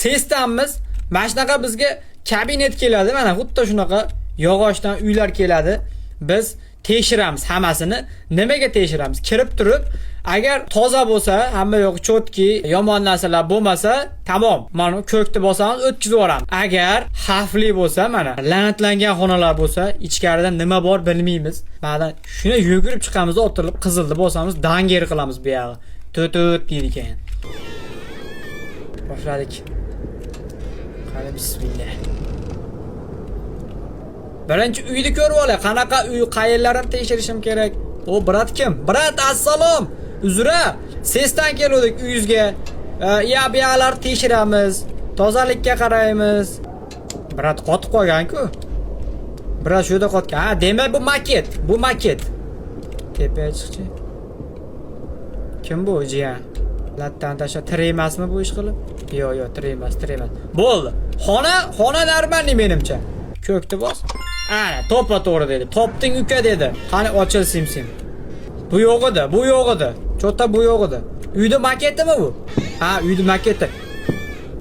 sesdanmiz. Mana shunaqa bizga kabinet keladi. Mana xuddi shunaqa yog'ochdan uylar keladi. Biz tekshiramiz hammasini. Nimaga tekshiramiz? Kirib turib, agar toza bo'lsa, hamma yo'q chotki, yomon narsalar bo'lmasa, tamom. Mana ko'kni bosamiz, o'tkazib yuboramiz. Agar xavfli bo'lsa, mana la'natlangan xonalar bo'lsa, ichkarida nima bor bilmaymiz. Mana shuni yugurib chiqamiz, o'tirib qizilni bosamiz, danger qilamiz bu yog'i. To't deydi ekan. Boshladik. Qani bismillah. Birinchi uyni ko'rib olay. Qanaqa uy, qayerlarini tekshirishim kerak? O brat kim? Brat assalom. Uzra, sesdan keldik uyingizga. Bu yoqlarni tekshiramiz. Tozalikka qaraymiz. Brat qotib qolgan-ku. Brat shu yerda qotgan. Ha, demak bu maket. Bu maket. Tepaga chiqchi. Kim bu jiyan? Latdan tasha tirik emasmi bu ish qilib? Yo'q, tirik emas. Bo'ldi. Xona normalniy menimcha. Ko'kni bos. Ana, to'ppa to'g'ri dedi. Topding uka dedi. Qani ochil sim. Bu yo'q edi. Cho'ta bu yo'q edi. Uyda maketimi bu? Ha, uyda maketi.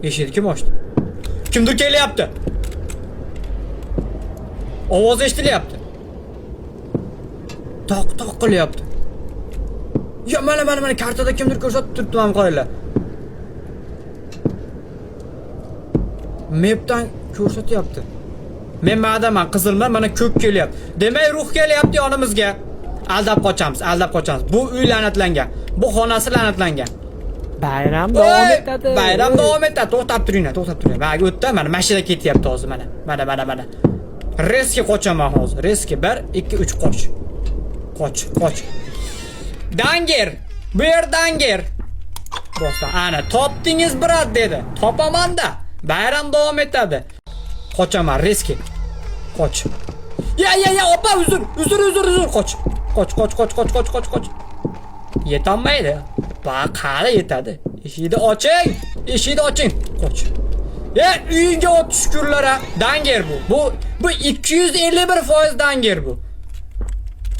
Eshikni kim ochdi? Kimdir kelyapti. Ovoz eshitilyapti. Toq qilyapti. Ya mana kartada kimdir ko'rsatib turibdi ham qo'ylar. Mapdan ko'rsatyapti. Men ma'daman, qizilman, mana ko'k kelyapti. Demak, ruh kelyapti yonimizga. Aldab qochamiz. Bu uy la'natlangan. Bu xonasi la'natlangan. Bayram davom etadi. To'xtab turinglar. Mana o'tda, mana mashina ketyapti hozir mana. Mana. Reski qochaman hozir. Reski 1 2 3 qoch. Qoch. Danger. Bu yer danger. Bostan. Ana, topdingiz brat dedi. Topaman-da. Bayram davom etadi. Qochaman, reski. Qoch. Ya, opa, uzr. Qoch. Yetolmaydi. Qara yetadi. Eshikni oching. Qoch. Ya, uyga o't shukurlar ha. Danger bu. Bu 251% danger bu.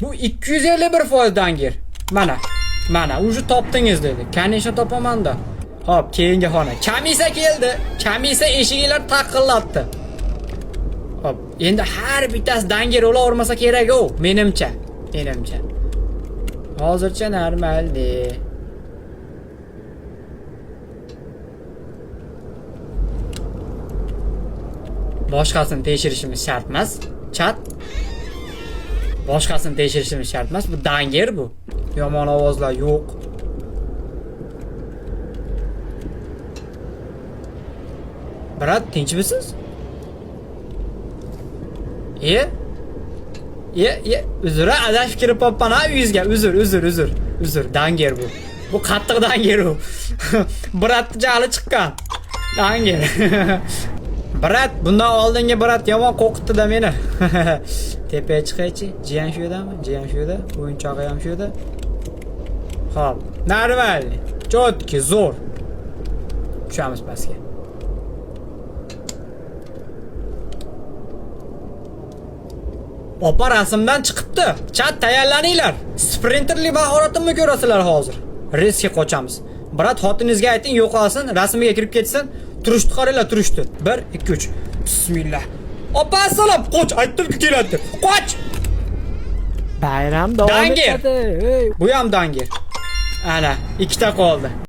Bu 251% danger. Mana, uje topdingiz dedi. Kanishni topaman-da. Hop, keyingi xona. Kamisa keldi. Kamisa eshiklar taqillatdi. Hop, endi har bittasi danger bo'lavermasa kerak o, menimcha. Hozircha normaldi. Boshqasini tekshirishimiz shart emas. Chat. Boshqasini tekshirishimiz shart emas. Bu danger bu. Yomon ovozlar yo'q. Brat, tinchmisiz? Uzr, adashib kirib qolibman ha uyingizga. Uzr, danger bu. Bu qattiq danger u. Bratni jahli chiqqan. Danger. Brat, bundan oldingi brat yomon qo'rqitdi-da meni. Tepaga chiqaychi. Jiyan shu yerdami? O'yinchog'i ham shu yerda. Xo'p, normal. Chotki, zo'r. Tushamiz pastga. Opa rasmdan chiqibdi. Chat tayyorlaninglar. Sprinterlik mahoratimni ko'rasizlar hozir. Riskga qochamiz. Brat, xotiningizga ayting, yo'qolsin, rasmiga kirib ketsin. Turishni qaranglar, turishdi. 1 2 3. Bismillah. Opa, assalom. Qoch, aytdim-ku keladi. Qoch. Bayram davom etadi. Bu ham danger. Ana, ikkita qoldi.